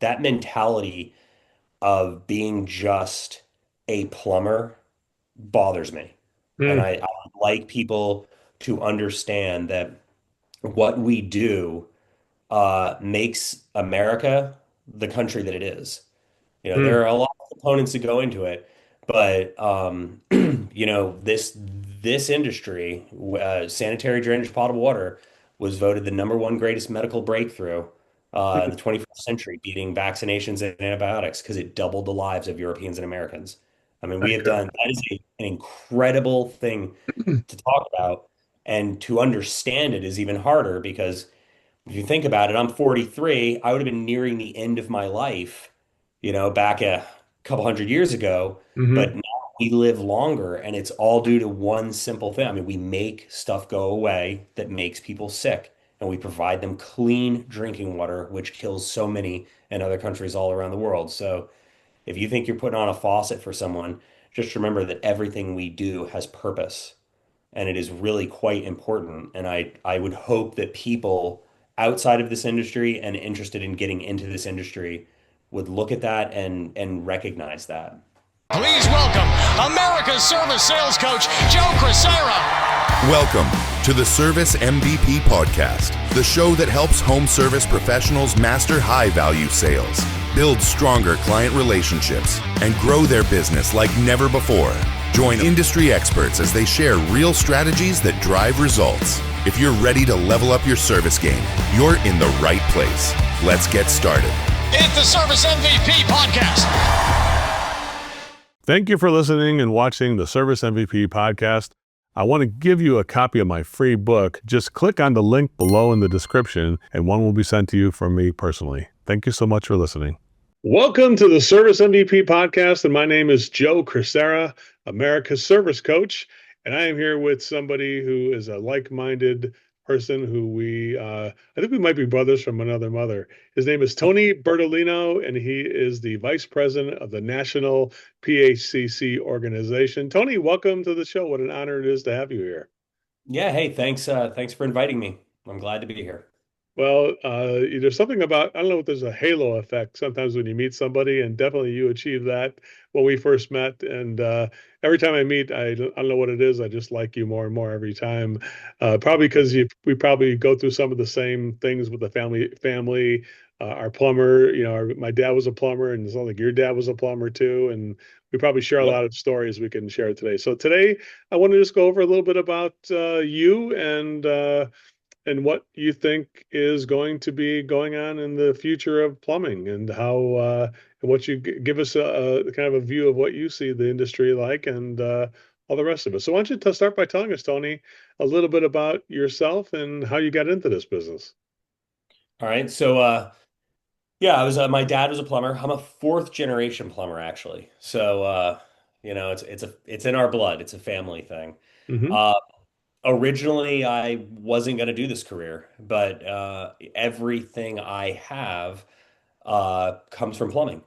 that mentality of being just a plumber bothers me. And Mm, I like people to understand that what we do makes America the country that it is. mm. There are a lot of components that go into it, but this industry, sanitary drainage potable water, was voted the number one greatest medical breakthrough in the 21st century, beating vaccinations and antibiotics because it doubled the lives of Europeans and Americans. I mean, I we have agree. done that is an incredible thing to talk about, and to understand it is even harder because if you think about it, I'm 43. I would have been nearing the end of my life, back a couple hundred years ago. Hmm. But now we live longer, and it's all due to one simple thing. I mean, we make stuff go away that makes people sick, and we provide them clean drinking water, which kills so many in other countries all around the world. So if you think you're putting on a faucet for someone, just remember that everything we do has purpose, and it is really quite important. And I would hope that people outside of this industry and interested in getting into this industry would look at that and recognize that. Please welcome America's service sales coach, Joe Crisara. Welcome to the Service MVP Podcast, the show that helps home service professionals master high-value sales, build stronger client relationships, and grow their business like never before. Join industry experts as they share real strategies that drive results. If you're ready to level up your service game, you're in the right place. Let's get started. It's the Service MVP Podcast. Thank you for listening and watching the Service MVP podcast. I want to give you a copy of my free book. Just click on the link below in the description and one will be sent to you from me personally. Thank you so much for listening. Welcome to the Service MVP podcast, and my name is Joe Crisara, America's Service Coach, and I am here with somebody who is a like-minded person who I think we might be brothers from another mother. His name is Tony Bertolino, and he is the Vice President of the National PHCC organization. Tony, welcome to the show. What an honor it is to have you here. Yeah, hey, thanks for inviting me. I'm glad to be here. Well, there's something about, I don't know if there's a halo effect sometimes when you meet somebody, and definitely you achieve that when we first met. And every time I meet, I don't know what it is. I just like you more and more every time. Probably because we probably go through some of the same things with the family. Our plumber, my dad was a plumber, and it sounds like your dad was a plumber too. And we probably share a Yep. lot of stories we can share today. So today, I want to just go over a little bit about you and what you think is going to be going on in the future of plumbing and how and what you give us a kind of a view of what you see the industry like and all the rest of it. So why don't you start by telling us, Tony, a little bit about yourself and how you got into this business? All right. So yeah, I was my dad was a plumber. I'm a fourth generation plumber actually. So it's in our blood. It's a family thing. Hmm. Uh, Originally, I wasn't going to do this career, but everything I have comes from plumbing.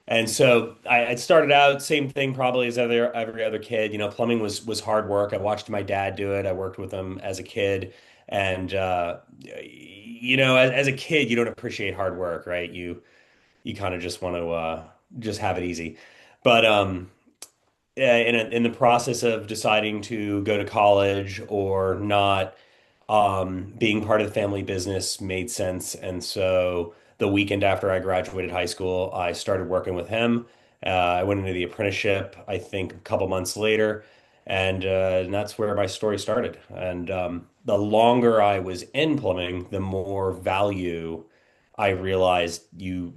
And so I started out same thing probably as every other kid. Plumbing was hard work. I watched my dad do it. I worked with him as a kid, and as a kid, you don't appreciate hard work, right? You kind of just want to just have it easy. But in the process of deciding to go to college or not, being part of the family business made sense. And so the weekend after I graduated high school, I started working with him. I went into the apprenticeship, I think, a couple months later, and that's where my story started. And the longer I was in plumbing, the more value I realized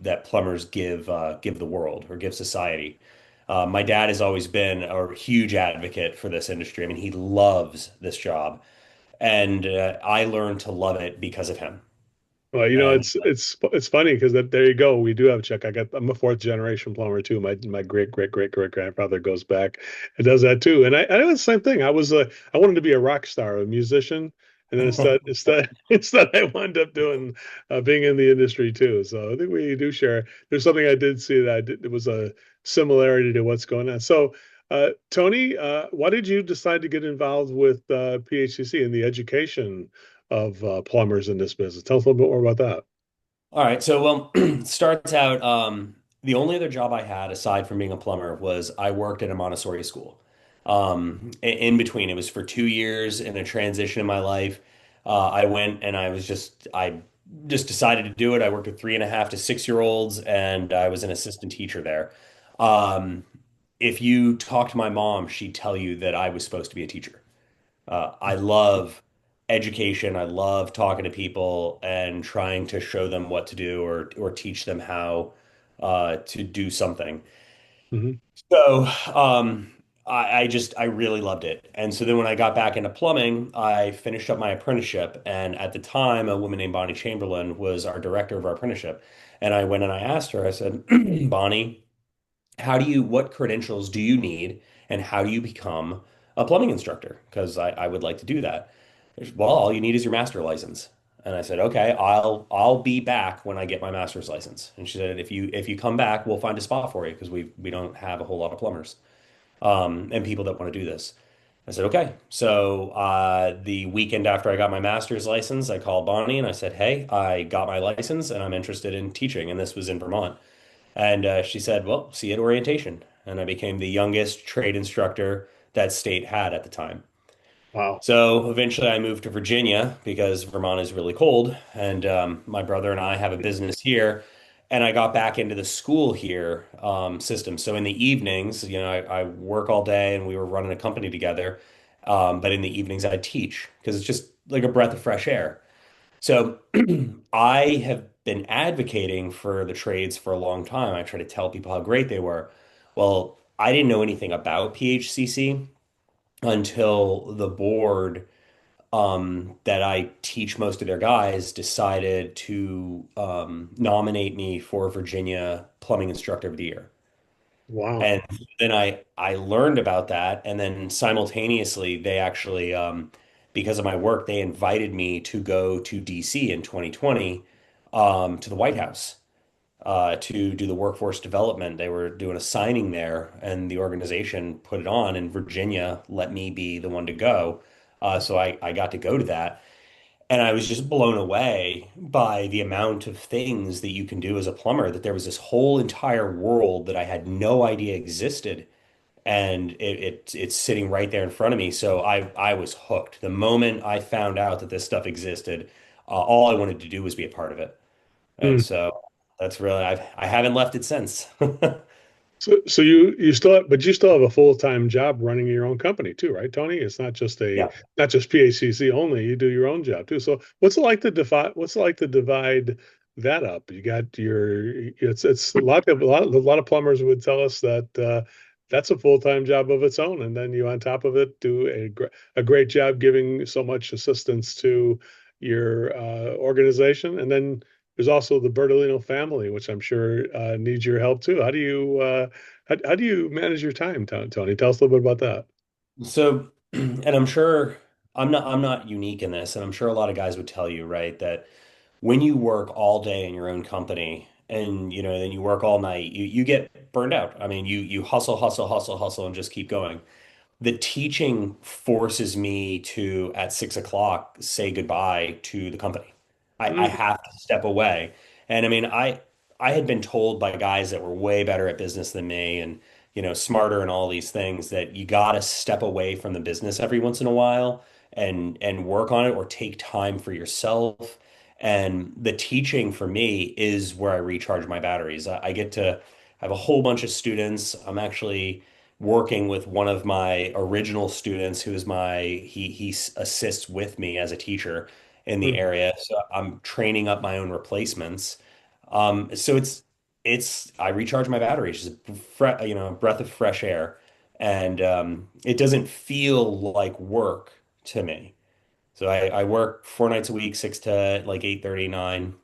that plumbers give the world or give society. My dad has always been a huge advocate for this industry. I mean, he loves this job, and I learned to love it because of him. Well, And it's funny because there you go. We do have Chuck. I'm a fourth generation plumber too. My great grandfather goes back and does that too. And I did the same thing. I wanted to be a rock star, a musician, and then instead I wound up doing being in the industry too. So I think we do share. There's something I did see that it was a similarity to what's going on. So Tony, why did you decide to get involved with PHCC and the education of plumbers in this business? Tell us a little bit more about that. All right. So, starts out, the only other job I had aside from being a plumber was I worked at a Montessori school. In between, it was for 2 years in a transition in my life. I went and I just decided to do it. I worked with 3.5 to 6 year olds, and I was an assistant teacher there. Um, if you talk to my mom, she'd tell you that I was supposed to be a teacher. I love education. I love talking to people and trying to show them what to do or teach them how to do something. Hmm. So I really loved it. And so then when I got back into plumbing, I finished up my apprenticeship. And at the time, a woman named Bonnie Chamberlain was our director of our apprenticeship. And I went and I asked her, I said, Bonnie, what credentials do you need and how do you become a plumbing instructor? Because I would like to do that. Well, all you need is your master license. And I said, okay, I'll be back when I get my master's license. And she said, if you come back, we'll find a spot for you because we don't have a whole lot of plumbers and people that want to do this. I said, okay. So the weekend after I got my master's license, I called Bonnie and I said, hey, I got my license and I'm interested in teaching. And this was in Vermont. And she said, well, see you at orientation. And I became the youngest trade instructor that state had at the time. Wow. So eventually I moved to Virginia because Vermont is really cold. And my brother and I have a business here. And I got back into the school here system. So in the evenings, I work all day and we were running a company together. But in the evenings, I teach because it's just like a breath of fresh air. So I have been advocating for the trades for a long time. I try to tell people how great they were. Well, I didn't know anything about PHCC until the board that I teach most of their guys decided to nominate me for Virginia Plumbing Instructor of the Year. Wow. And then I learned about that, and then simultaneously they actually because of my work they invited me to go to DC in 2020 to the White House to do the workforce development. They were doing a signing there, and the organization put it on, and Virginia let me be the one to go. So I got to go to that. And I was just blown away by the amount of things that you can do as a plumber, that there was this whole entire world that I had no idea existed. And it's sitting right there in front of me. So I was hooked. The moment I found out that this stuff existed, all I wanted to do was be a part of it. And Hmm. so that's really I haven't left it since. So you still have, but you still have a full-time job running your own company too, right, Tony? It's Yeah. not just PHCC only. You do your own job too. So what's it like to divide that up? You got it's a lot of plumbers would tell us that that's a full-time job of its own, and then you on top of it do a great job giving so much assistance to your organization, and then there's also the Bertolino family, which I'm sure needs your help too. How do you manage your time, Tony? Tell us a little bit about that. So, and I'm sure I'm not unique in this, and I'm sure a lot of guys would tell you, right, that when you work all day in your own company and then you work all night, you get burned out. I mean, you hustle, hustle, hustle, hustle, and just keep going. The teaching forces me to, at 6 o'clock, say goodbye to the company. I Mm, have to step away. And I mean, I had been told by guys that were way better at business than me and, smarter and all these things that you got to step away from the business every once in a while and work on it or take time for yourself. And the teaching for me is where I recharge my batteries. I get to have a whole bunch of students. I'm actually working with one of my original students who is he assists with me as a teacher in the mm. area. So I'm training up my own replacements. So it's I recharge my batteries, just a breath of fresh air, and it doesn't feel like work to me. So I work 4 nights a week, 6 to like 8:39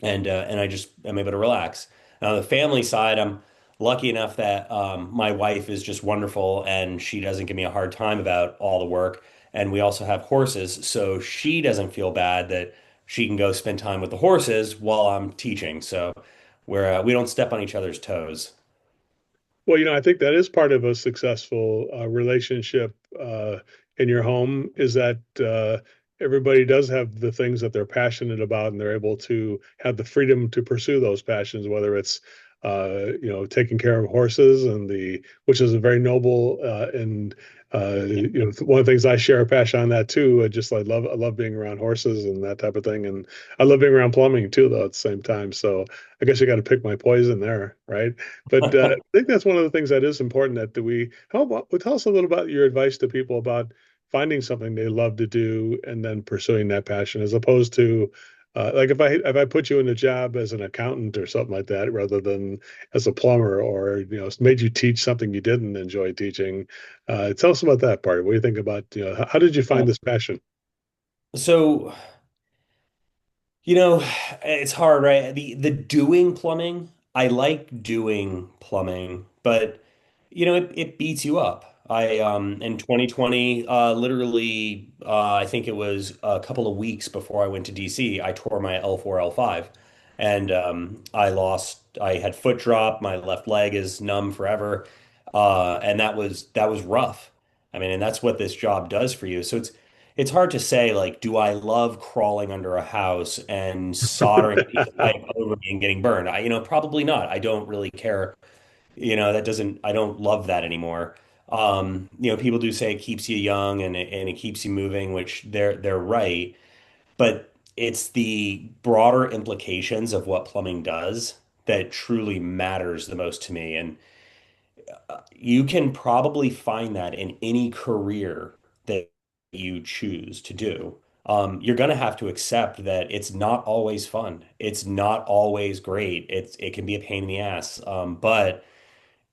and I'm able to relax. Now, on the family side, I'm lucky enough that my wife is just wonderful and she doesn't give me a hard time about all the work. And we also have horses, so she doesn't feel bad that she can go spend time with the horses while I'm teaching. So we don't step on each other's toes. Well, I think that is part of a successful relationship in your home is that everybody does have the things that they're passionate about, and they're able to have the freedom to pursue those passions, whether it's taking care of horses, which is a very noble, and one of the things I share a passion on that too. I love being around horses and that type of thing, and I love being around plumbing too, though, at the same time. So I guess you got to pick my poison there, right? But I think that's one of the things that is important. How about, tell us a little about your advice to people about finding something they love to do and then pursuing that passion, as opposed to like if I put you in a job as an accountant or something like that, rather than as a plumber, or made you teach something you didn't enjoy teaching. Tell us about that part. What do you think about, how did you find this passion? So, it's hard, right? The doing plumbing, I like doing plumbing, but it beats you up. I in 2020, literally, I think it was a couple of weeks before I went to DC, I tore my L4, L5, and I had foot drop, my left leg is numb forever, and that was rough. I mean, and that's what this job does for you. So it's hard to say, like, do I love crawling under a house and soldering a piece of pipe over me and getting burned? Probably not. I don't really care. I don't love that anymore. People do say it keeps you young and it keeps you moving, which they're right. But it's the broader implications of what plumbing does that truly matters the most to me. And you can probably find that in any career that you choose to do. You're going to have to accept that it's not always fun. It's not always great. It can be a pain in the ass. But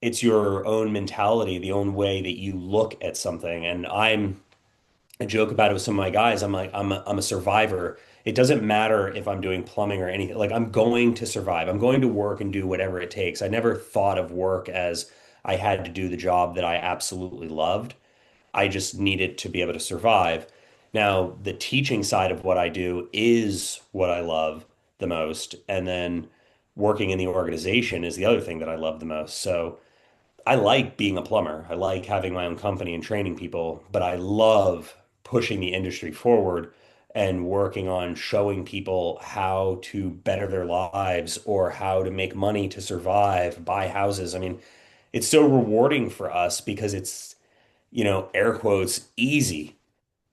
it's your own mentality, the own way that you look at something. And I joke about it with some of my guys. I'm like, I'm a survivor. It doesn't matter if I'm doing plumbing or anything. Like, I'm going to survive. I'm going to work and do whatever it takes. I never thought of work as I had to do the job that I absolutely loved. I just needed to be able to survive. Now, the teaching side of what I do is what I love the most. And then working in the organization is the other thing that I love the most. So I like being a plumber. I like having my own company and training people, but I love pushing the industry forward and working on showing people how to better their lives or how to make money to survive, buy houses. I mean, it's so rewarding for us because it's, air quotes, easy.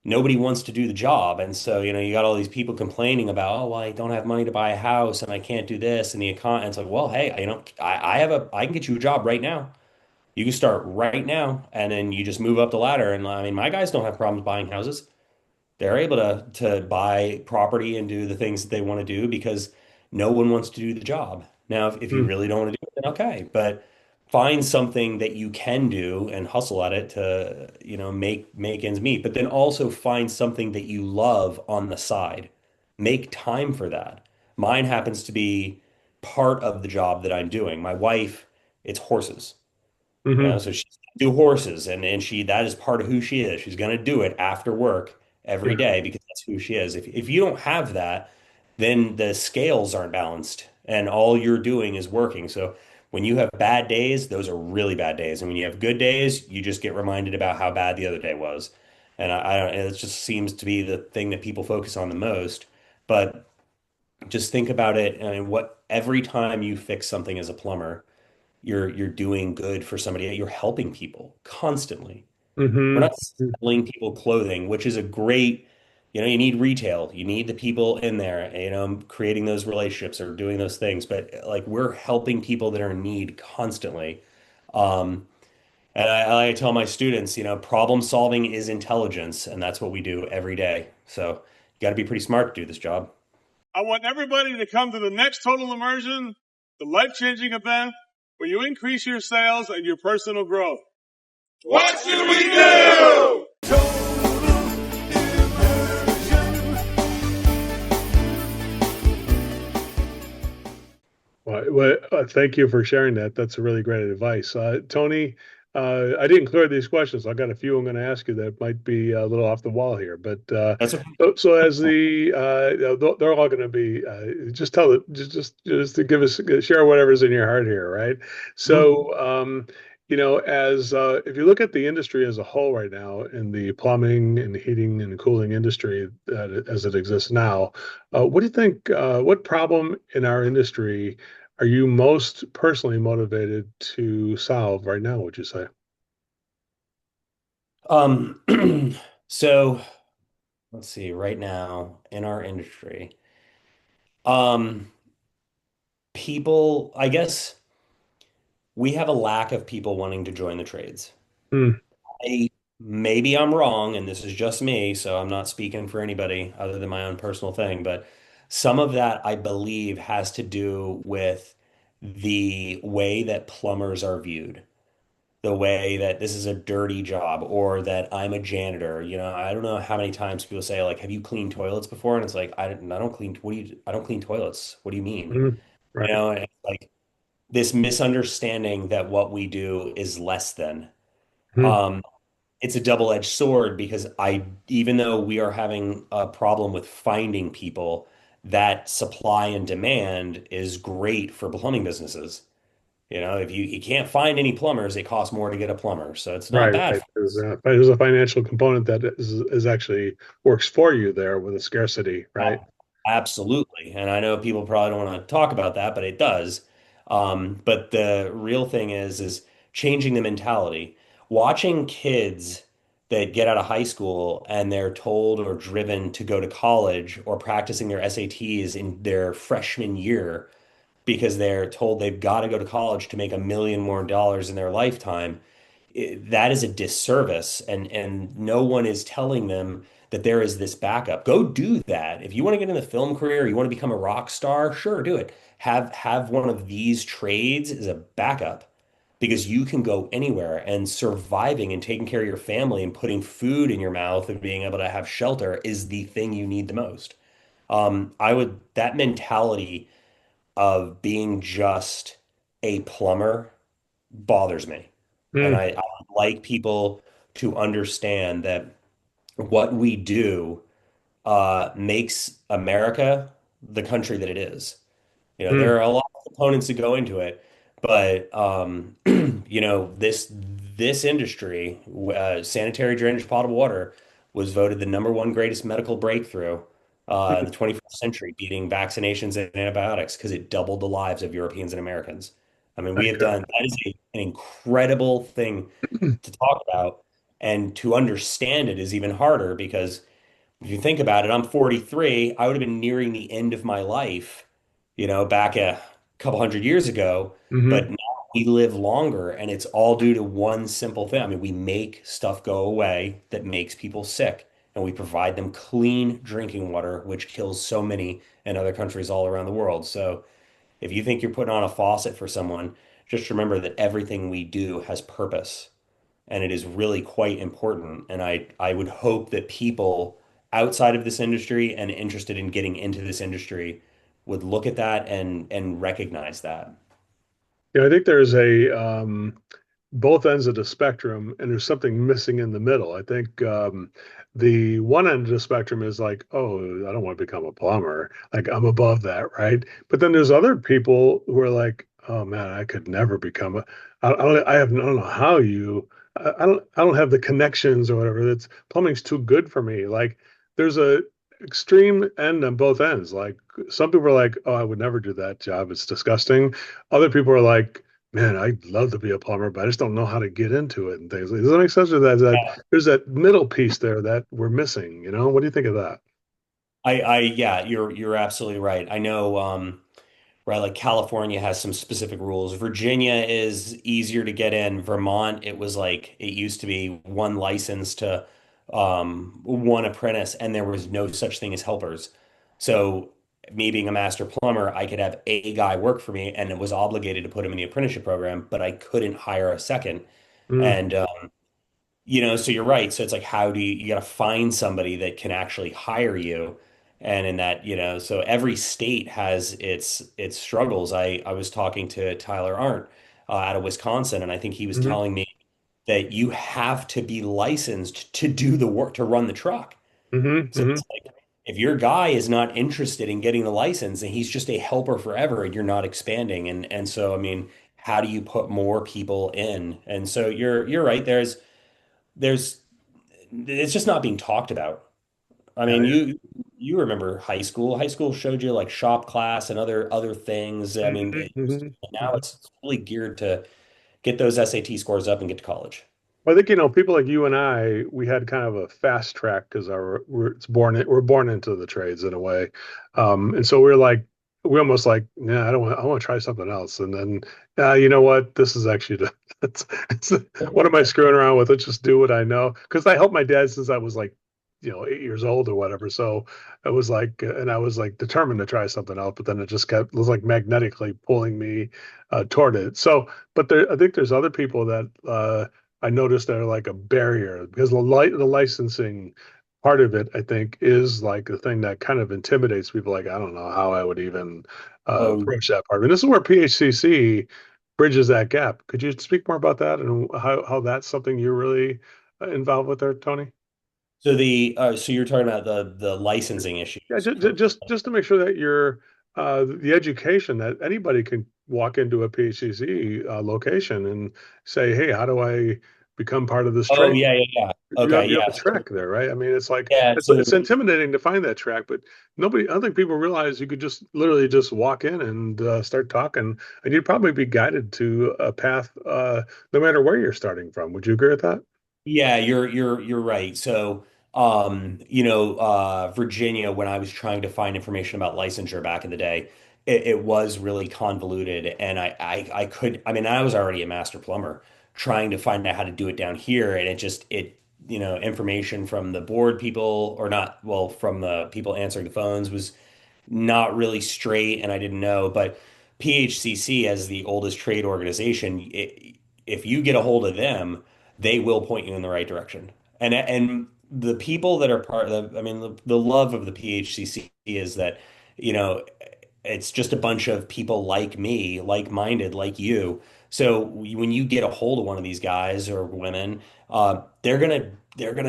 Nobody wants to do the job. And so, you got all these people complaining about, oh, well, I don't have money to buy a house and I can't do this. And the econ, and it's like, well, hey, I can get you a job right now. You can start right now, and then you just move up the ladder. And I mean, my guys don't have problems buying houses. They're able to buy property and do the things that they want to do because no one wants to do the job. Now, if you Hmm. really don't want to do it, then okay. But find something that you can do and hustle at it to, make ends meet. But then also find something that you love on the side. Make time for that. Mine happens to be part of the job that I'm doing. My wife, it's horses. Hmm. So she do horses, and that is part of who she is. She's going to do it after work every Yeah. day because that's who she is. If you don't have that, then the scales aren't balanced and all you're doing is working. So when you have bad days, those are really bad days. And when you have good days, you just get reminded about how bad the other day was. And I don't, it just seems to be the thing that people focus on the most. But just think about it. I mean, every time you fix something as a plumber, you're doing good for somebody. You're helping people constantly. We're Hmm. not selling people clothing, which is a great, you need retail. You need the people in there, creating those relationships or doing those things. But like we're helping people that are in need constantly. Um, and I tell my students, problem solving is intelligence, and that's what we do every day. So you got to be pretty smart to do this job. I want everybody to come to the next Total Immersion, the life-changing event where you increase your sales and your personal growth. What should we do? Thank you for sharing that. That's a really great advice. Tony, I didn't clear these questions. I got a few I'm going to ask you that might be a little off the wall here, but That's okay. so as they're all going to be just to give us share whatever's in your heart here, right? Mhm. So as if you look at the industry as a whole right now in the plumbing and heating and cooling industry as it exists now, what do you think? What problem in our industry are you most personally motivated to solve right now, would you say? Um, so let's see, right now in our industry, um, I guess we have a lack of people wanting to join the trades. Hmm. Maybe I'm wrong, and this is just me, so I'm not speaking for anybody other than my own personal thing, but some of that I believe has to do with the way that plumbers are viewed, the way that this is a dirty job or that I'm a janitor. I don't know how many times people say like, "Have you cleaned toilets before?" And it's like, I don't clean. I don't clean toilets. What do you mean? Hmm. Right. And it's like this misunderstanding that what we do is less than. Hmm. Um, it's a double-edged sword because even though we are having a problem with finding people, that supply and demand is great for plumbing businesses. If you can't find any plumbers, it costs more to get a plumber. So it's not Right, bad right. for us. There's a financial component that is actually works for you there with a scarcity, right? Absolutely. And I know people probably don't want to talk about that, but it does. But the real thing is changing the mentality. Watching kids that get out of high school and they're told or driven to go to college or practicing their SATs in their freshman year because they're told they've got to go to college to make $1 million more in their lifetime. That is a disservice, and no one is telling them that there is this backup. Go do that. If you want to get in the film career, you want to become a rock star, sure, do it. Have one of these trades as a backup because you can go anywhere, and surviving and taking care of your family and putting food in your mouth and being able to have shelter is the thing you need the most. I would that mentality of being just a plumber bothers me. And Hmm. I would like people to understand that what we do makes America the country that it is. There Hmm. are a lot of components that go into it, but this industry, sanitary drainage potable water, was voted the number one greatest medical breakthrough in the 21st century, beating vaccinations and antibiotics because it doubled the lives of Europeans and Americans. I mean, we have done that is an incredible thing to talk about, and to understand it is even harder because if you think about it, I'm 43. I would have been nearing the end of my life, back a couple hundred years ago. Hmm. But now we live longer, and it's all due to one simple thing. I mean, we make stuff go away that makes people sick, and we provide them clean drinking water, which kills so many in other countries all around the world. So if you think you're putting on a faucet for someone, just remember that everything we do has purpose and it is really quite important. And I would hope that people outside of this industry and interested in getting into this industry would look at that and recognize that. Yeah, I think there's a both ends of the spectrum, and there's something missing in the middle. I think the one end of the spectrum is like, oh, I don't want to become a plumber. Like I'm above that, right? But then there's other people who are like, oh man, I could never become a. I don't know how you. I don't have the connections or whatever. That's plumbing's too good for me. Like there's a extreme end on both ends. Like some people are like, oh, I would never do that job. It's disgusting. Other people are like, man, I'd love to be a plumber, but I just don't know how to get into it and things. Does that make sense? Or there's that middle piece there that we're missing, you know? What do you think of that? Yeah, you're absolutely right. I know, right, like California has some specific rules. Virginia is easier to get in. Vermont, it was like it used to be one license to one apprentice, and there was no such thing as helpers. So me being a master plumber, I could have a guy work for me and it was obligated to put him in the apprenticeship program, but I couldn't hire a second. Mm, And so you're right. So it's like, how do you got to find somebody that can actually hire you? And in that, so every state has its struggles. I was talking to Tyler Arndt out of Wisconsin, and I think he was hmm. telling me that you have to be licensed to do the work to run the truck. Hmm. So Hmm. it's like if your guy is not interested in getting the license and he's just a helper forever, you're not expanding. And so I mean, how do you put more people in? And so you're right. There's it's just not being talked about. I Yeah, mean, you remember high school. High school showed you like shop class and other things. I yeah. mean, now Mhm. it's really geared to get those SAT scores up and get to college. Well, I think, people like you and I, we had kind of a fast track because we're born into the trades in a way, and so we almost like, yeah, I want to try something else, and then, you know what, this is actually it's, what am I screwing around with? Let's just do what I know, because I helped my dad since I was like, 8 years old or whatever. So it was like, and I was like determined to try something else, but then it was like magnetically pulling me toward it. So, but I think there's other people that. I noticed they're like a barrier because the licensing part of it, I think, is like the thing that kind of intimidates people. Like, I don't know how I would even Oh, approach that part. And this is where PHCC bridges that gap. Could you speak more about that and how that's something you're really involved with there, Tony? so so you're talking about the licensing Yeah, issues. just to make sure that you're the education that anybody can walk into a PHCC location and say, hey, how do I become part of this Oh trade? yeah, yeah, yeah. Okay, You have yeah. a track there, right? I mean, it's like Yeah, so it's intimidating to find that track, but I don't think people realize you could just literally just walk in and start talking, and you'd probably be guided to a path, no matter where you're starting from. Would you agree with that? yeah, you're right. So, Virginia, when I was trying to find information about licensure back in the day, it was really convoluted, and I could, I mean, I was already a master plumber trying to find out how to do it down here, and information from the board people or not, well, from the people answering the phones was not really straight, and I didn't know. But PHCC, as the oldest trade organization, if you get a hold of them, they will point you in the right direction. And the people that are part of, I mean, the love of the PHCC is that, you know, it's just a bunch of people like me, like-minded, like you. So when you get a hold of one of these guys or women, they're gonna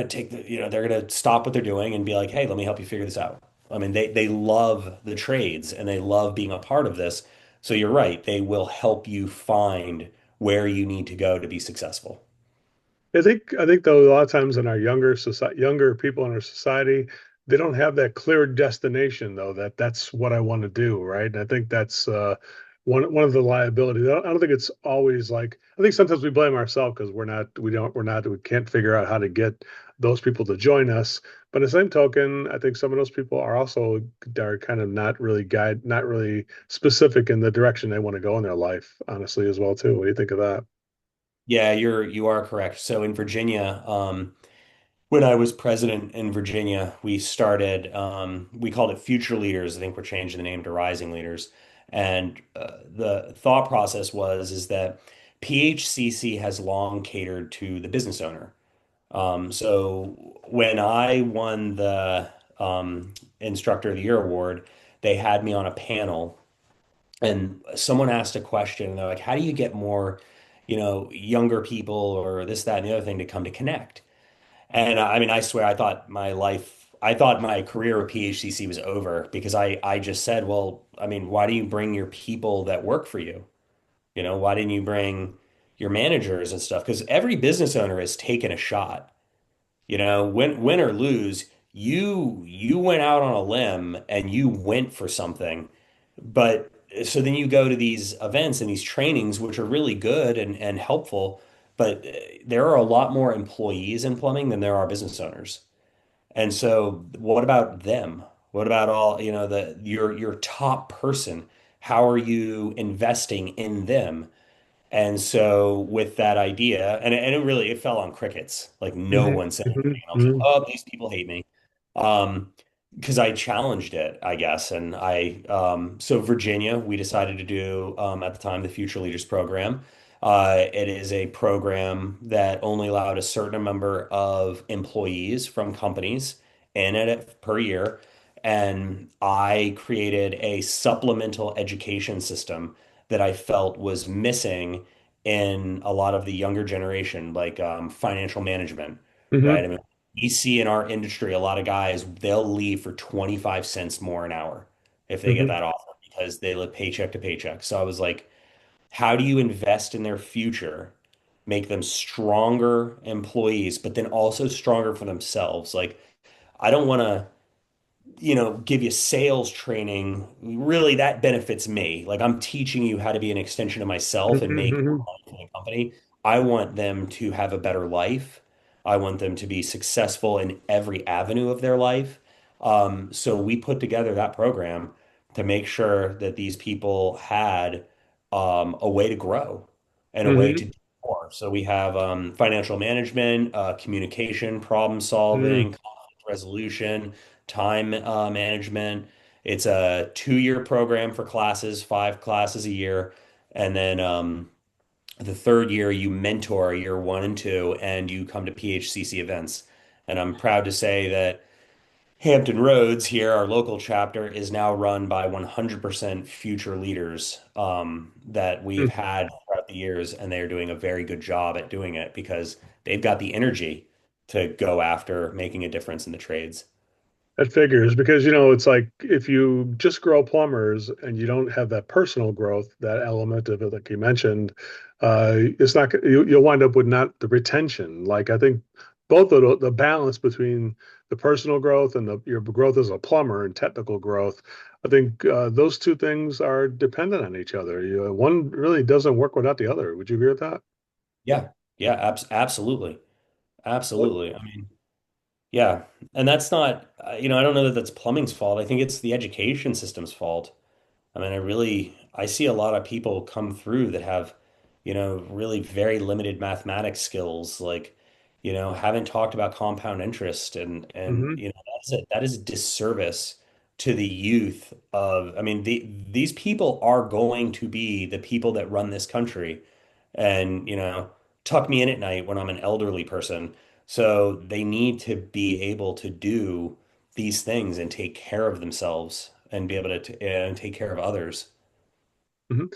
take they're gonna stop what they're doing and be like, hey, let me help you figure this out. I mean, they love the trades and they love being a part of this. So you're right, they will help you find where you need to go to be successful. I think though a lot of times in our younger people in our society, they don't have that clear destination though that that's what I want to do, right? And I think that's one of the liabilities. I don't think it's always like I think sometimes we blame ourselves because we can't figure out how to get those people to join us. But in the same token, I think some of those people are kind of not really specific in the direction they want to go in their life, honestly, as well too. What do you think of that? Yeah, you are correct. So in Virginia, when I was president in Virginia, we called it Future Leaders. I think we're changing the name to Rising Leaders. And the thought process is that PHCC has long catered to the business owner. So when I won the Instructor of the Year award, they had me on a panel and someone asked a question and they're like, how do you get more, younger people or this, that, and the other thing to come to connect? And I mean, I swear, I thought my career with PHCC was over because I just said, well, I mean, why do you bring your people that work for you? Why didn't you bring your managers and stuff? Because every business owner has taken a shot. Win or lose, you went out on a limb and you went for something. But so then you go to these events and these trainings, which are really good and helpful, but there are a lot more employees in plumbing than there are business owners. And so what about them? What about all, your top person? How are you investing in them? And so with that idea, and it fell on crickets. Like no Hmm. one said Hmm. anything. I was like, Hmm. oh, these people hate me. Um, because I challenged it, I guess. And so Virginia, we decided to do at the time the Future Leaders Program. It is a program that only allowed a certain number of employees from companies in it per year. And I created a supplemental education system that I felt was missing in a lot of the younger generation, like financial management, right? Hmm. I mean, we see in our industry a lot of guys, they'll leave for 25 cents more an hour if they get Hmm. that offer because they live paycheck to paycheck. So I was like, How do you invest in their future, make them stronger employees, but then also stronger for themselves? Like, I don't want to, give you sales training. Really, that benefits me. Like, I'm teaching you how to be an extension of myself and make more Hmm. money for the company. I want them to have a better life. I want them to be successful in every avenue of their life. So we put together that program to make sure that these people had a way to grow and a way to Hmm. do more. So we have financial management, communication, problem Hmm. solving, conflict resolution, time management. It's a 2-year program for classes, 5 classes a year. And then the third year, you mentor year 1 and 2, and you come to PHCC events. And I'm proud to say that Hampton Roads here, our local chapter, is now run by 100% future leaders that we've had throughout the years, and they're doing a very good job at doing it because they've got the energy to go after making a difference in the trades. That figures because, it's like if you just grow plumbers and you don't have that personal growth, that element of it, like you mentioned, it's not, you'll wind up with not the retention. Like I think both of the balance between the personal growth and your growth as a plumber and technical growth, I think those two things are dependent on each other. One really doesn't work without the other. Would you agree with that? Yeah, yeah, absolutely. What? Absolutely. I mean, yeah. And that's not, I don't know that that's plumbing's fault. I think it's the education system's fault. I mean, I see a lot of people come through that have, really very limited mathematics skills, like, haven't talked about compound interest and Hmm. that is a disservice to the youth of, I mean, these people are going to be the people that run this country and, tuck me in at night when I'm an elderly person. So they need to be able to do these things and take care of themselves and be able to and take care of others. Hmm.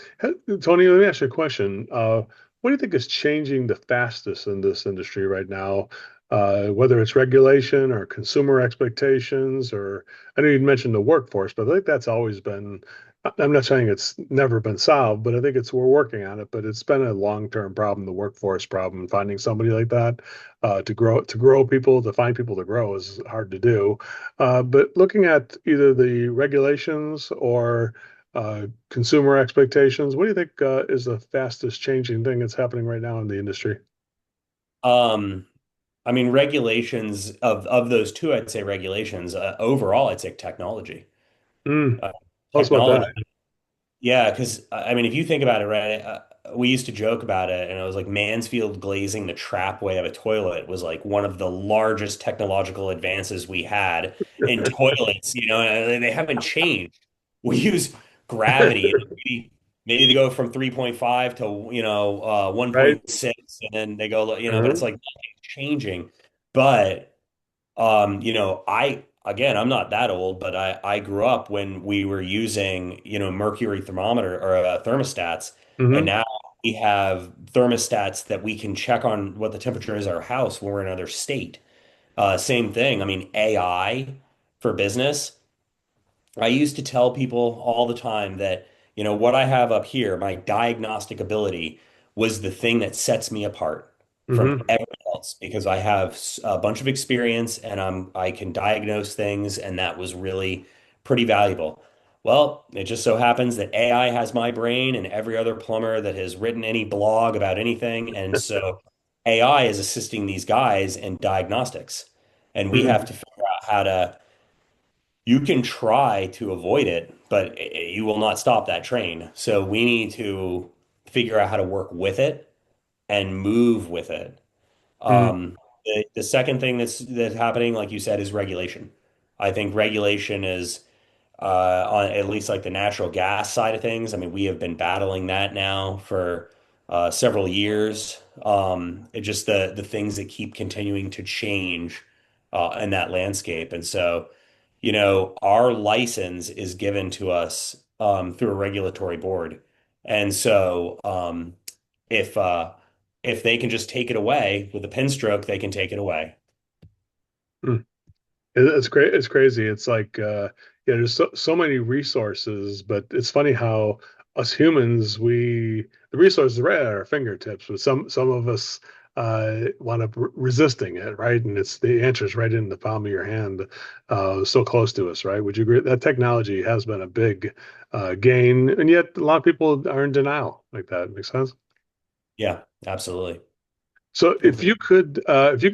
Tony, let me ask you a question. What do you think is changing the fastest in this industry right now? Whether it's regulation or consumer expectations, or I know you mentioned the workforce, but I think that's always been, I'm not saying it's never been solved, but I think we're working on it, but it's been a long-term problem, the workforce problem, finding somebody like that, to grow people, to find people to grow is hard to do. But looking at either the regulations or consumer expectations. What do you think is the fastest changing thing that's happening right now in the industry? Um, I mean, regulations of those two, I'd say regulations. Overall, I'd say technology. Mm, Uh, tell us about that. Technology. Yeah, because I mean, if you think about it, right, we used to joke about it, and it was like Mansfield glazing the trapway of a toilet was like one of the largest technological advances we had in toilets. And they haven't changed. We use gravity. Maybe they go from 3.5 to Right? 1.6, and then they go, but Uh-huh. it's like nothing's changing. But I'm not that old, but I grew up when we were using, mercury thermometer or thermostats, and Hmm. now we have thermostats that we can check on what the temperature is at our house when we're in another state. Same thing. I mean, AI for business. I used to tell people all the time that, what I have up here, my diagnostic ability was the thing that sets me apart from Hmm. everyone else because I have a bunch of experience and I can diagnose things, and that was really pretty valuable. Well, it just so happens that AI has my brain and every other plumber that has written any blog about anything. And so AI is assisting these guys in diagnostics. And we have Hmm. to figure out how to you can try to avoid it, but you will not stop that train. So we need to figure out how to work with it and move with it. Hmm. The second thing that's happening, like you said, is regulation. I think regulation is on at least like the natural gas side of things. I mean, we have been battling that now for several years. It just the things that keep continuing to change in that landscape, and so our license is given to us through a regulatory board, and so if uh, if they can just take it away with a pen stroke, they can take it away. It's great. It's crazy. It's like, yeah, there's so many resources, but it's funny how us humans, the resources are right at our fingertips, but some of us wind up resisting it, right? And it's the answer's right in the palm of your hand, so close to us, right? Would you agree that technology has been a big gain, and yet a lot of people are in denial like that? Makes sense. Yeah, absolutely. So Complete. if you could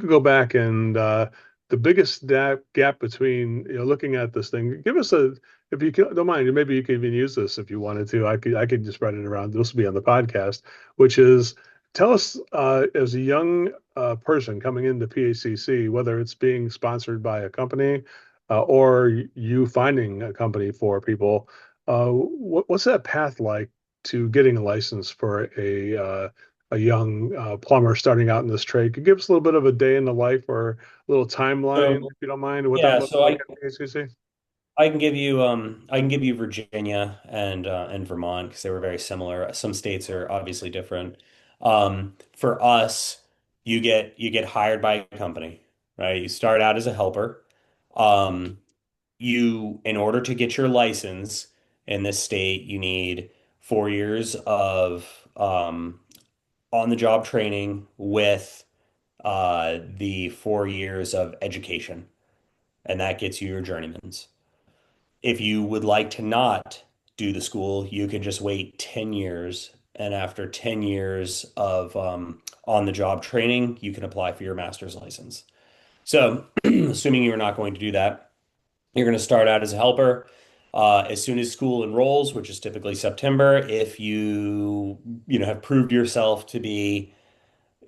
go back and the biggest gap between looking at this thing, give us a if you don't mind, maybe you could even use this if you wanted to. I could just spread it around. This will be on the podcast, which is tell us as a young person coming into PHCC, whether it's being sponsored by a company or you finding a company for people, what's that path like to getting a license for a young plumber starting out in this trade? Could you give us a little bit of a day in the life or a little timeline, So if you don't mind, what that yeah, looks so like I at PHCC? I can give you Virginia and Vermont because they were very similar. Some states are obviously different. For us, you get hired by a company, right? You start out as a helper. Um, in order to get your license in this state, you need 4 years of on-the-job training with the 4 years of education, and that gets you your journeyman's. If you would like to not do the school, you can just wait 10 years. And after 10 years of on-the-job training, you can apply for your master's license. So, assuming you're not going to do that, you're going to start out as a helper. As soon as school enrolls, which is typically September, if have proved yourself to be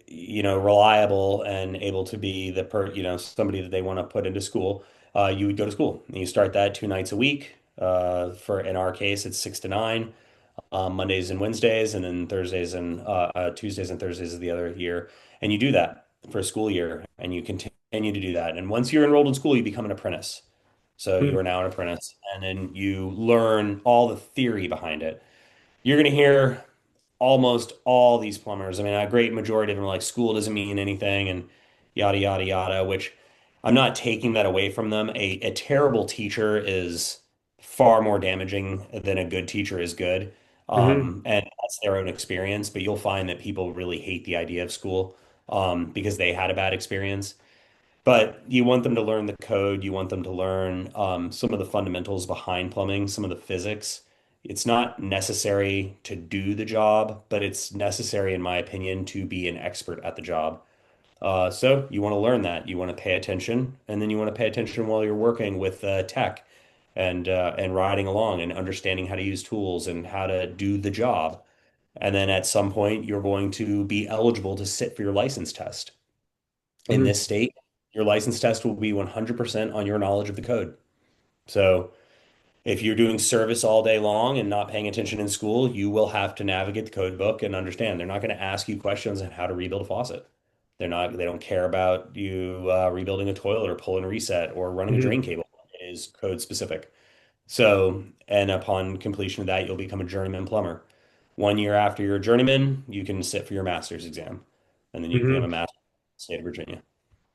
reliable and able to be somebody that they want to put into school, you would go to school and you start that 2 nights a week. For in our case, it's 6 to 9, Mondays and Wednesdays, and then Thursdays and Tuesdays and Thursdays of the other year. And you do that for a school year, and you continue to do that. And once you're enrolled in school, you become an apprentice. So Hmm. you are now an apprentice, and then you learn all the theory behind it. You're going to hear almost all these plumbers. I mean, a great majority of them are like school doesn't mean anything and yada yada yada, which I'm not taking that away from them. A terrible teacher is far more damaging than a good teacher is good. Hmm. And that's their own experience, but you'll find that people really hate the idea of school because they had a bad experience. But you want them to learn the code. You want them to learn some of the fundamentals behind plumbing, some of the physics. It's not necessary to do the job, but it's necessary, in my opinion, to be an expert at the job. So you want to learn that. You want to pay attention, and then you want to pay attention while you're working with tech and riding along and understanding how to use tools and how to do the job. And then at some point, you're going to be eligible to sit for your license test. In Hmm. this state, your license test will be 100% on your knowledge of the code. So if you're doing service all day long and not paying attention in school, you will have to navigate the code book and understand. They're not going to ask you questions on how to rebuild a faucet. They don't care about you rebuilding a toilet or pulling a reset or running a Hmm. drain cable. It is code specific. So, and upon completion of that, you'll become a journeyman plumber. 1 year after you're a journeyman, you can sit for your master's exam, and then you become Hmm. a master in the state of Virginia.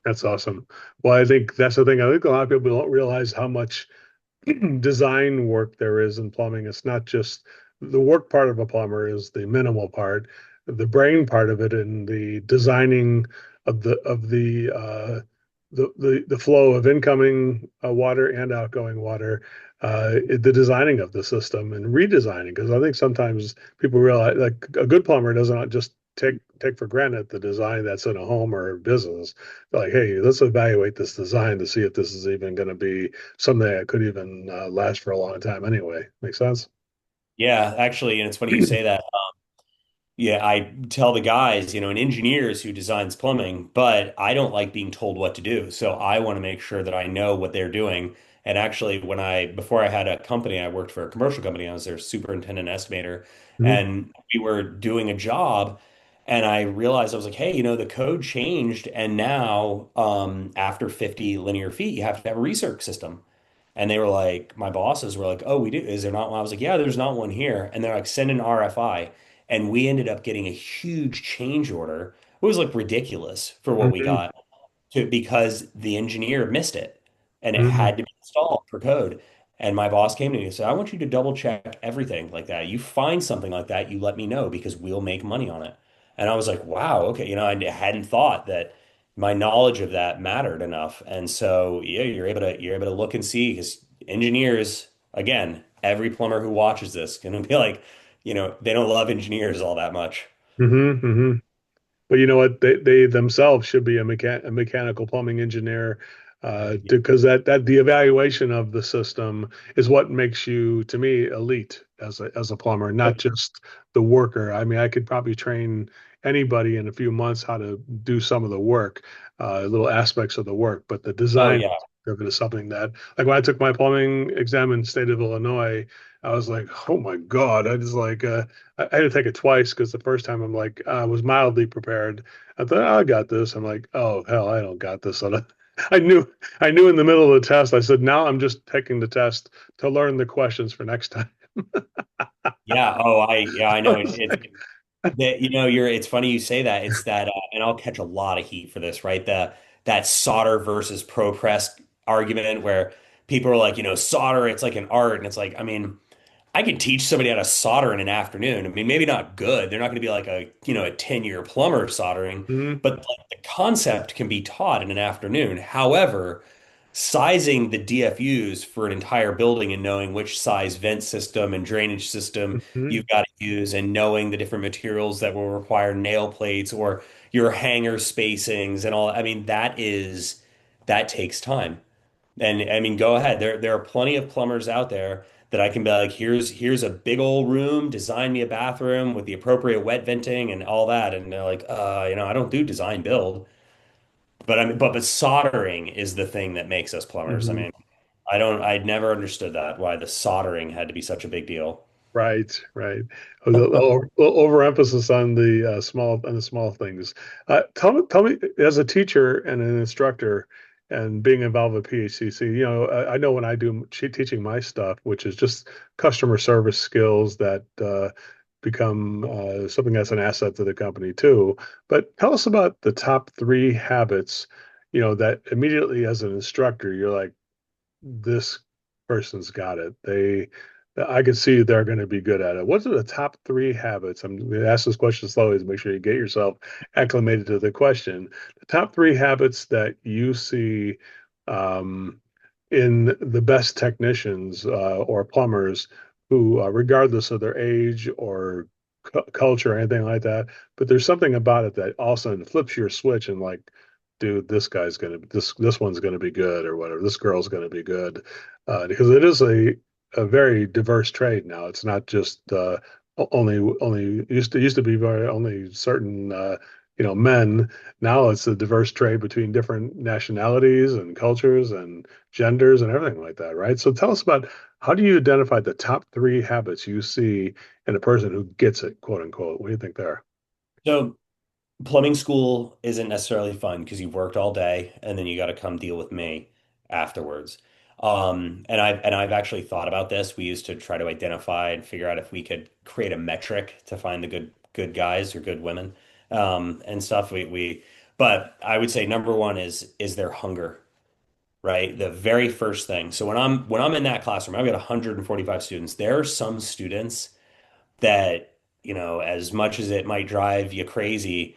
That's awesome. Well, I think that's the thing. I think a lot of people don't realize how much design work there is in plumbing. It's not just the work part of a plumber is the minimal part, the brain part of it, and the designing of the flow of incoming water and outgoing water, the designing of the system and redesigning. Because I think sometimes people realize like a good plumber doesn't just take for granted the design that's in a home or a business. They're like, hey, let's evaluate this design to see if this is even going to be something that could even last for a long time anyway. Make sense? Yeah, actually, and it's funny you say that. Yeah, I tell the guys, and engineers who designs plumbing, but I don't like being told what to do. So I want to make sure that I know what they're doing. And actually, before I had a company, I worked for a commercial company. I was their superintendent estimator, Mhm. and we were doing a job. And I realized I was like, hey, the code changed. And now, after 50 linear feet, you have to have a recirc system. And they were like, my bosses were like, oh, we do. Is there not one? I was like, yeah, there's not one here. And they're like, send an RFI. And we ended up getting a huge change order. It was like ridiculous for what we Mhm. got because the engineer missed it and it Mhm. had to be installed per code. And my boss came to me and said, I want you to double check everything like that. You find something like that, you let me know because we'll make money on it. And I was like, wow, okay. I hadn't thought that my knowledge of that mattered enough. And so, yeah, you're able to look and see because engineers, again, every plumber who watches this gonna be like, they don't love engineers all that much. Hmm. But you know what? They themselves should be a mechanical plumbing engineer, because that the evaluation of the system is what makes you, to me, elite as a plumber, not just the worker. I mean, I could probably train anybody in a few months how to do some of the work, little aspects of the work, but the Oh design yeah. of it is something that, like when I took my plumbing exam in the state of Illinois, I was like, oh my God, I just like. I had to take it twice because the first time I'm like, I was mildly prepared. I thought, oh, I got this. I'm like, oh hell, I don't got this. I knew, I knew in the middle of the test. I said, now I'm just taking the test to learn the questions for next time. Yeah. Oh, I I know. was like, It's funny you say that. It's that, and I'll catch a lot of heat for this, right? That solder versus pro press argument where people are like, solder, it's like an art. And it's like, I mean, I can teach somebody how to solder in an afternoon. I mean, maybe not good. They're not going to be like a 10-year plumber soldering, mhm, but like the concept can be taught in an afternoon. However, sizing the DFUs for an entire building and knowing which size vent system and drainage system mhm, you've got to use and knowing the different materials that will require nail plates or your hanger spacings and all. I mean, that takes time. And I mean, go ahead. There are plenty of plumbers out there that I can be like, here's a big old room, design me a bathroom with the appropriate wet venting and all that. And they're like, I don't do design build. But I mean, but soldering is the thing that makes us plumbers. I mhm. mean, I'd never understood that, why the soldering had to be such a big deal. Right, right. A little overemphasis on the small things. Tell me, as a teacher and an instructor, and being involved with PHCC, I know when I do teaching my stuff, which is just customer service skills that become something that's an asset to the company too. But tell us about the top three habits, that immediately as an instructor, you're like, this person's got it. I can see they're going to be good at it. What are the top three habits? I'm going to ask this question slowly to make sure you get yourself acclimated to the question. The top three habits that you see um, in the best technicians or plumbers who, regardless of their age or culture or anything like that, but there's something about it that all of a sudden flips your switch and like, dude, this one's gonna be good or whatever. This girl's gonna be good, because it is a very diverse trade now. It's not just only used to be very only certain men. Now it's a diverse trade between different nationalities and cultures and genders and everything like that, right? So tell us about, how do you identify the top three habits you see in a person who gets it, quote unquote? What do you think there? So plumbing school isn't necessarily fun because you've worked all day and then you got to come deal with me afterwards. And I've actually thought about this. We used to try to identify and figure out if we could create a metric to find the good guys or good women, and stuff. But I would say number one is their hunger, right? The very first thing. So when I'm in that classroom, I've got 145 students. There are some students that, as much as it might drive you crazy,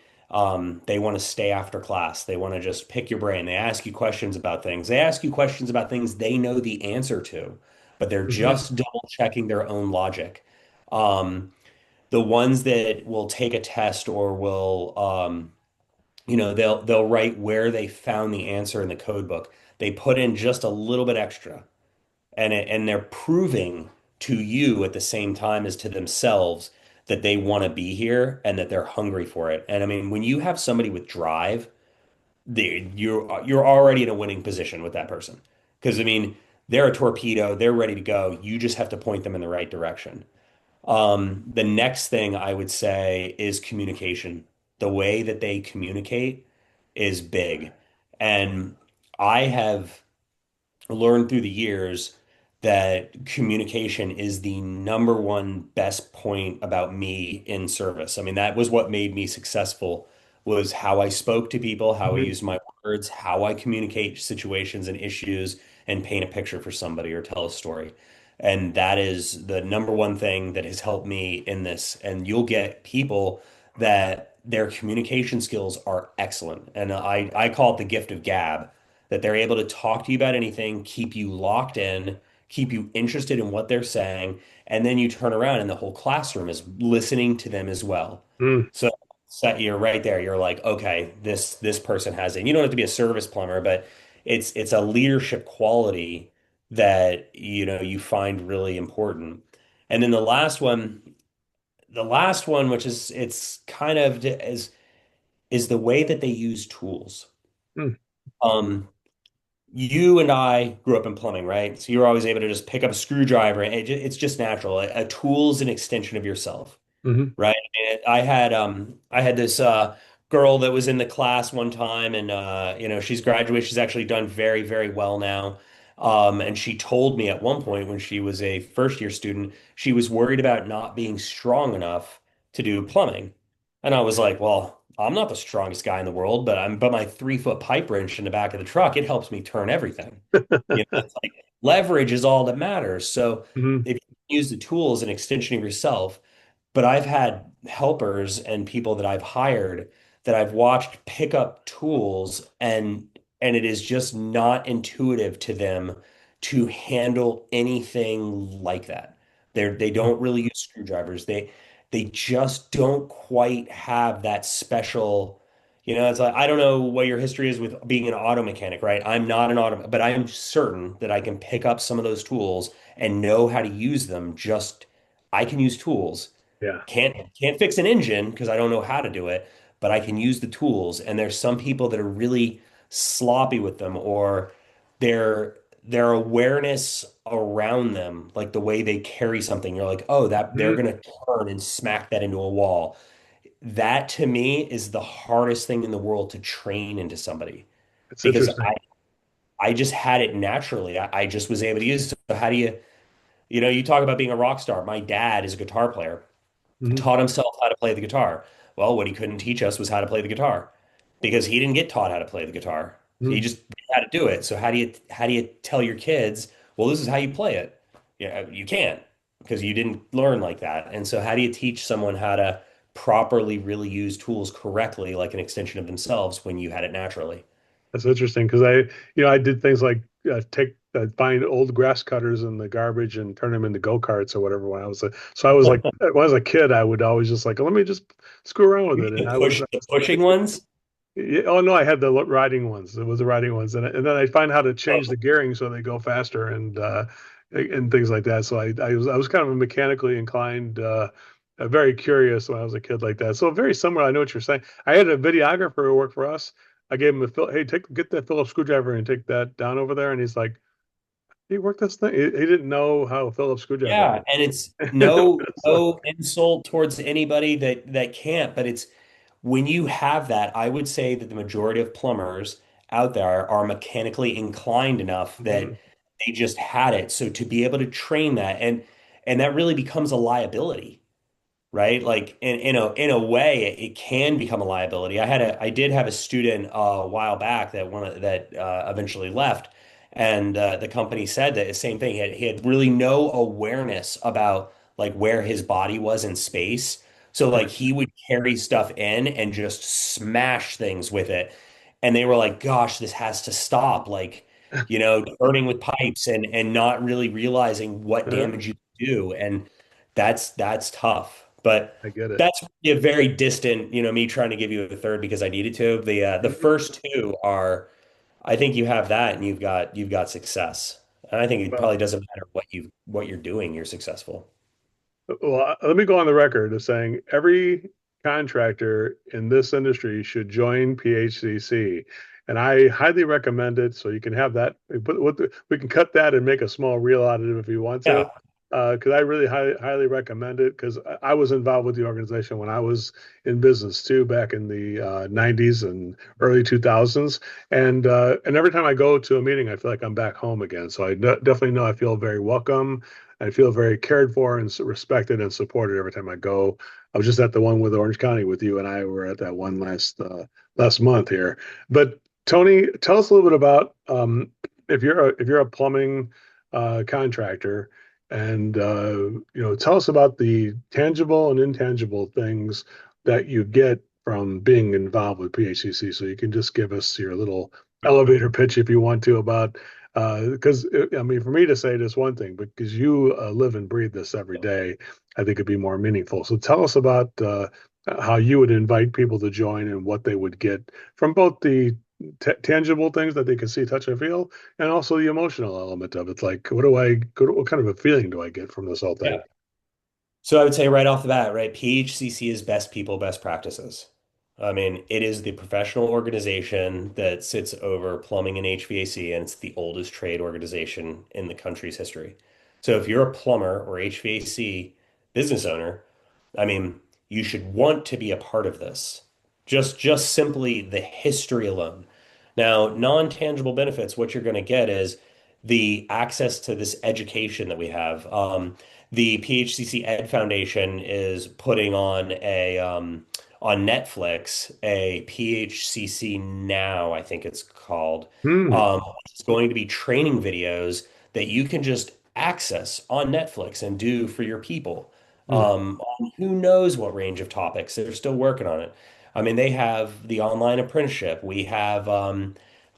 they want to stay after class. They want to just pick your brain. They ask you questions about things. They ask you questions about things they know the answer to, but they're Hmm. just double checking their own logic. Um, the ones that will take a test or will, they'll write where they found the answer in the code book. They put in just a little bit extra and they're proving to you at the same time as to themselves that they want to be here and that they're hungry for it. And I mean, when you have somebody with drive, you're already in a winning position with that person. Because I mean, they're a torpedo, they're ready to go. You just have to point them in the right direction. The next thing I would say is communication. The way that they communicate is big. And I have learned through the years that communication is the number one best point about me in service. I mean, that was what made me successful was how I spoke to people, how I Hmm. used my words, how I communicate situations and issues, and paint a picture for somebody or tell a story. And that is the number one thing that has helped me in this. And you'll get people that their communication skills are excellent. And I call it the gift of gab, that they're able to talk to you about anything, keep you locked in, keep you interested in what they're saying, and then you turn around and the whole classroom is listening to them as well. Mm, So you're right there. You're like, okay, this person has it. And you don't have to be a service plumber, but it's a leadership quality that you find really important. And then the last one, which is it's kind of is the way that they use tools. mm, Um, you and I grew up in plumbing, right? So you're always able to just pick up a screwdriver. It's just natural. A tool is an extension of yourself. mhm, Right. And I had this girl that was in the class one time, and she's graduated. She's actually done very, very well now. And she told me at one point when she was a first year student, she was worried about not being strong enough to do plumbing. And I was like, well, I'm not the strongest guy in the world, but my 3 foot pipe wrench in the back of the truck, it helps me turn everything. It's like leverage is all that matters. So mhm, if you use the tool as an extension of yourself, but I've had helpers and people that I've hired that I've watched pick up tools, and it is just not intuitive to them to handle anything like that. They mm, don't really use screwdrivers. They just don't quite have that special, it's like I don't know what your history is with being an auto mechanic, right? I'm not an auto, but I'm certain that I can pick up some of those tools and know how to use them. Just I can use tools. yeah. Can't fix an engine because I don't know how to do it, but I can use the tools. And there's some people that are really sloppy with them, or their awareness around them, like the way they carry something. You're like, oh, that they're Mhm. gonna turn and smack that into a wall. That to me is the hardest thing in the world to train into somebody It's because interesting. I just had it naturally. I just was able to use it. So how do you talk about being a rock star. My dad is a guitar player, Mhm, taught himself how to play the guitar. Well, what he couldn't teach us was how to play the guitar because he didn't get taught how to play the guitar. He mhm. just had to do it. So how do you tell your kids, well, this is how you play it? Yeah, you can't because you didn't learn like that. And so how do you teach someone how to properly really use tools correctly, like an extension of themselves when you had it naturally? That's interesting because I did things like find old grass cutters in the garbage and turn them into go-karts or whatever when I was so I was like when I was a kid I would always just like let me just screw around with it and The pushing ones? yeah, oh no, I had the riding ones. It was the riding ones, and then I find how to change the gearing so they go faster and things like that. So I was kind of a mechanically inclined, very curious when I was a kid like that. So very similar. I know what you're saying. I had a videographer who worked for us. I gave him hey, get that Phillips screwdriver and take that down over there. And he's like, he worked this thing. He didn't know how a Phillips screwdriver Yeah, worked. and it's no It's like, no insult towards anybody that can't, but it's when you have that, I would say that the majority of plumbers out there are mechanically inclined enough that mhm, they just had it. So to be able to train that, and that really becomes a liability, right? Like in a way, it can become a liability. I did have a student a while back that eventually left, and the company said that the same thing. He had really no awareness about like where his body was in space. So like he would carry stuff in and just smash things with it, and they were like, "Gosh, this has to stop!" Like, turning with pipes and not really realizing what uh, damage you do, and that's tough. But I get it. that's a very distant, me trying to give you a third because I needed to. The Mhm. first two are, I think you have that and you've got success. And I think it Well, probably doesn't matter what you're doing, you're successful. Well, let me go on the record of saying every contractor in this industry should join PHCC. And I highly recommend it. So you can have that. We can cut that and make a small reel out of it if you want to. Yeah. Because I really highly recommend it because I was involved with the organization when I was in business too, back in the 90s and early 2000s. And every time I go to a meeting, I feel like I'm back home again. So definitely know I feel very welcome. I feel very cared for and respected and supported every time I go. I was just at the one with Orange County with you, and I were at that one last month here. But Tony, tell us a little bit about if you're a plumbing contractor, and tell us about the tangible and intangible things that you get from being involved with PHCC. So you can just give us your little elevator pitch if you want to about because I mean, for me to say this one thing, but because you live and breathe this every day, I think it'd be more meaningful. So tell us about how you would invite people to join and what they would get from both the tangible things that they can see, touch, and feel, and also the emotional element of it. Like, what kind of a feeling do I get from this whole thing? Yeah. So I would say right off the bat, right, PHCC is best people, best practices. I mean, it is the professional organization that sits over plumbing and HVAC, and it's the oldest trade organization in the country's history. So if you're a plumber or HVAC business owner, I mean, you should want to be a part of this. Just simply the history alone. Now, non-tangible benefits, what you're going to get is the access to this education that we have. The PHCC Ed Foundation is putting on Netflix a PHCC Now, I think it's called. Hmm. It's going to be training videos that you can just access on Netflix and do for your people. Hmm. On who knows what range of topics. They're still working on it. I mean, they have the online apprenticeship. We have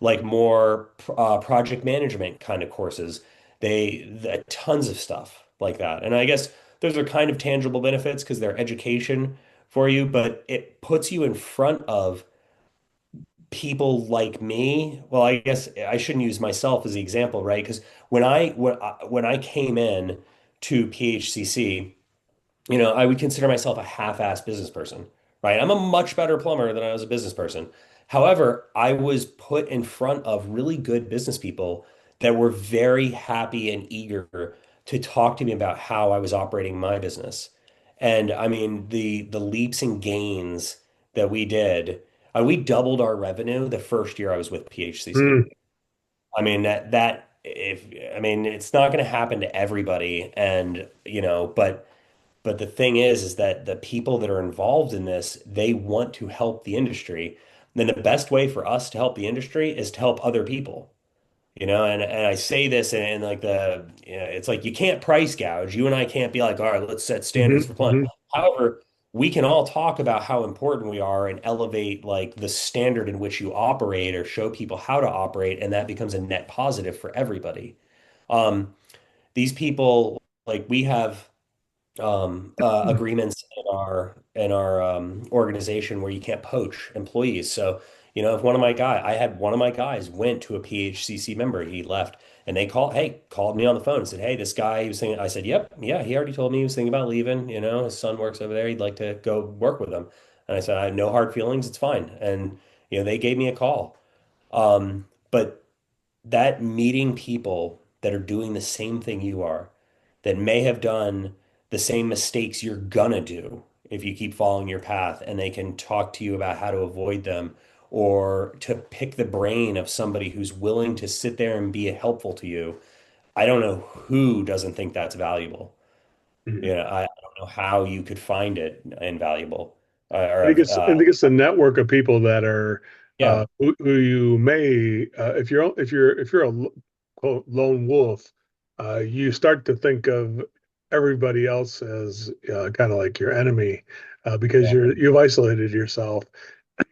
like more project management kind of courses. Tons of stuff like that. And I guess those are kind of tangible benefits because they're education for you, but it puts you in front of people like me. Well, I guess I shouldn't use myself as the example, right? Because when I came in to PHCC, I would consider myself a half-assed business person, right? I'm a much better plumber than I was a business person. However, I was put in front of really good business people that were very happy and eager to talk to me about how I was operating my business. And I mean, the leaps and gains that we did, we doubled our revenue the first year I was with PHCC. Hmm. I mean, that if I mean, it's not going to happen to everybody, and but the thing is that the people that are involved in this, they want to help the industry. Then the best way for us to help the industry is to help other people. And I say this and like it's like you can't price gouge. You and I can't be like, all right, let's set Hmm. standards for plumbing. Hmm. However, we can all talk about how important we are and elevate like the standard in which you operate or show people how to operate, and that becomes a net positive for everybody. Um, these people, like we have agreements in our organization where you can't poach employees. So, if I had one of my guys went to a PHCC member, he left, and they called me on the phone and said, "Hey, this guy he was thinking." I said, "Yep, yeah, he already told me he was thinking about leaving. His son works over there. He'd like to go work with him." And I said, "I have no hard feelings. It's fine." And they gave me a call. But that meeting people that are doing the same thing you are, that may have done the same mistakes you're gonna do if you keep following your path, and they can talk to you about how to avoid them or to pick the brain of somebody who's willing to sit there and be helpful to you. I don't know who doesn't think that's valuable. Hmm. I don't know how you could find it invaluable. I think it's I think it's a network of people that are Yeah, who you may if you're a quote lone wolf, you start to think of everybody else as kind of like your enemy because yeah, you've isolated yourself.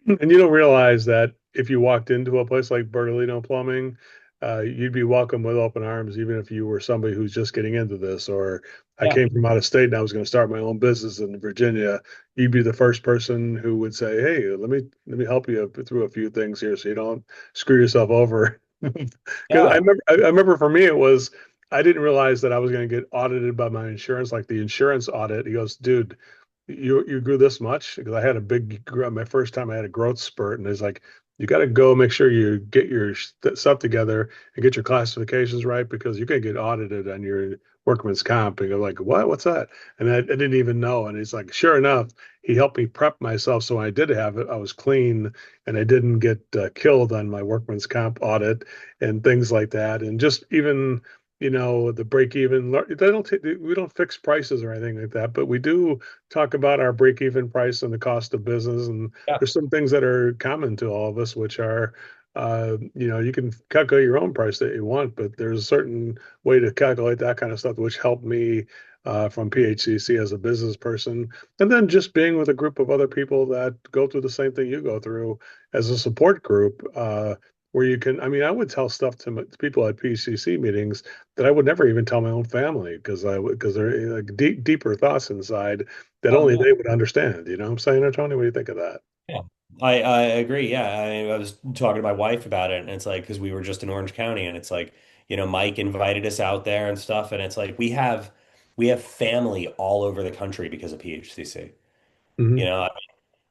And you don't realize that if you walked into a place like Bertolino Plumbing, you'd be welcome with open arms, even if you were somebody who's just getting into this, or I yeah, came from out of state and I was going to start my own business in Virginia. You'd be the first person who would say, "Hey, let me help you through a few things here, so you don't screw yourself over." Because I yeah, remember, I remember for me it was I didn't realize that I was going to get audited by my insurance, like the insurance audit. He goes, "Dude, you grew this much?" Because I had a big my first time I had a growth spurt, and it's like you got to go make sure you get your stuff together and get your classifications right because you can get audited on your workman's comp. And you're like, what? What's that? And I didn't even know. And he's like, sure enough, he helped me prep myself so when I did have it, I was clean and I didn't get killed on my workman's comp audit and things like that. And just even the break even we don't fix prices or anything like that, but we do talk about our break-even price and the cost of business. And yeah. there's some things that are common to all of us, which are You can calculate your own price that you want, but there's a certain way to calculate that kind of stuff, which helped me from PHCC as a business person. And then just being with a group of other people that go through the same thing you go through as a support group, where you can, I mean, I would tell stuff to people at PHCC meetings that I would never even tell my own family because they're like deeper thoughts inside that Oh only yeah. they would understand. You know what I'm saying, Tony? What do you think of that? Yeah. I agree. Yeah. I was talking to my wife about it, and it's like, because we were just in Orange County, and it's like, Mike invited us out there and stuff, and it's like we have family all over the country because of PHCC. You Hmm. know,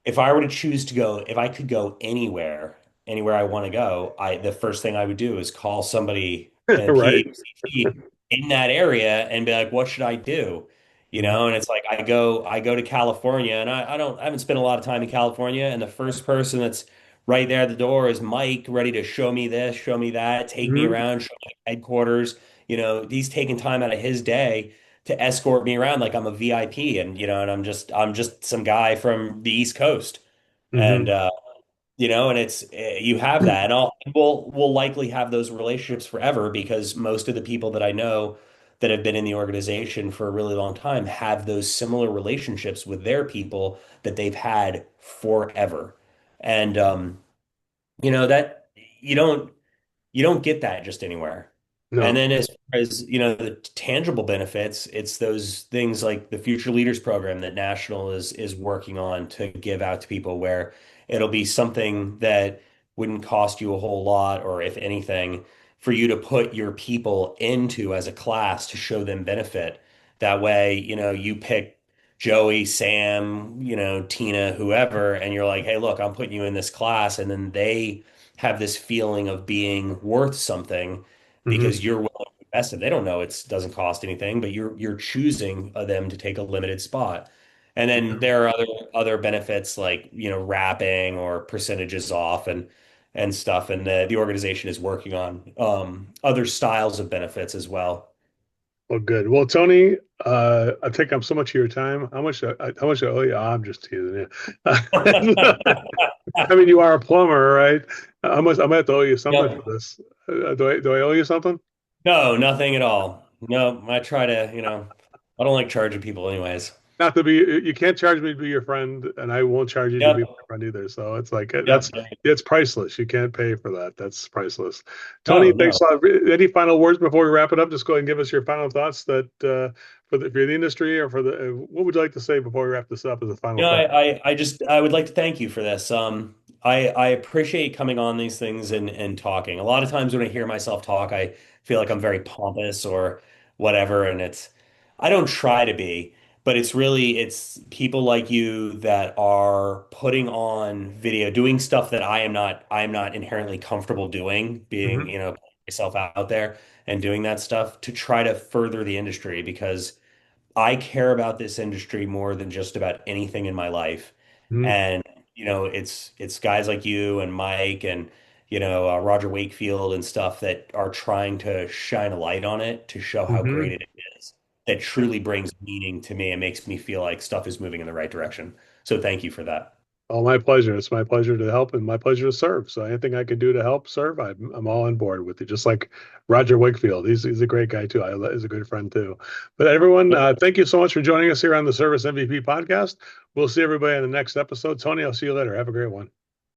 if I were to choose to go, if I could go anywhere I want to go, the first thing I would do is call somebody in Right. PHCC in that area and be like, what should I do? Mhm. And it's like I go to California, and I haven't spent a lot of time in California, and the first person that's right there at the door is Mike, ready to show me this, show me that, take me Mhm. around, show me headquarters. He's taking time out of hhis day to escort me around like I'm a VIP, and I'm just some guy from the East Coast. And Mhm. and it's you have that, and we'll likely have those relationships forever, because most of the people that I know that have been in the organization for a really long time have those similar relationships with their people that they've had forever. And that you don't get that just anywhere. And No. then as far as, the tangible benefits, it's those things like the Future Leaders Program that National is working on to give out to people, where it'll be something that wouldn't cost you a whole lot, or if anything, for you to put your people into as a class to show them benefit. That way, you pick Joey, Sam, Tina, whoever, and you're like, hey, look, I'm putting you in this class, and then they have this feeling of being worth something Mhm. because you're willing to invest it. They don't know it doesn't cost anything, but you're choosing them to take a limited spot. And then Yeah. there are other benefits like, wrapping or percentages off and stuff. And the organization is working on other styles of benefits as well. Well, good. Well, Tony, I think I'm so much of your time. How much I owe you? I'm just teasing you. I mean, you are a plumber, right? I might have to owe you something for Yep. this. Do I owe you something? No, nothing at all. No, I try to, I don't like charging people anyways. Not to be, you can't charge me to be your friend, and I won't charge you to be Yep. my friend either. So it's like Yep. it's priceless. You can't pay for that. That's priceless. No, Tony, thanks no. a lot. Any final words before we wrap it up? Just go ahead and give us your final thoughts that for the industry, or for the what would you like to say before we wrap this up as a final thought? I would like to thank you for this. I appreciate coming on these things and talking. A lot of times when I hear myself talk, I feel like I'm very pompous or whatever, and I don't try to be, but it's people like you that are putting on video, doing stuff that I am not inherently comfortable doing, being, Hmm. myself out there and doing that stuff to try to further the industry, because I care about this industry more than just about anything in my life. Hmm. And, it's guys like you and Mike and, Roger Wakefield and stuff that are trying to shine a light on it to show how great Hmm. it is. That truly brings meaning to me and makes me feel like stuff is moving in the right direction. So thank you for that. Oh, my pleasure. It's my pleasure to help and my pleasure to serve. So anything I can do to help serve, I'm all on board with it. Just like Roger Wakefield, he's a great guy too. He's a good friend too. But everyone, thank you so much for joining us here on the Service MVP podcast. We'll see everybody in the next episode. Tony, I'll see you later. Have a great one.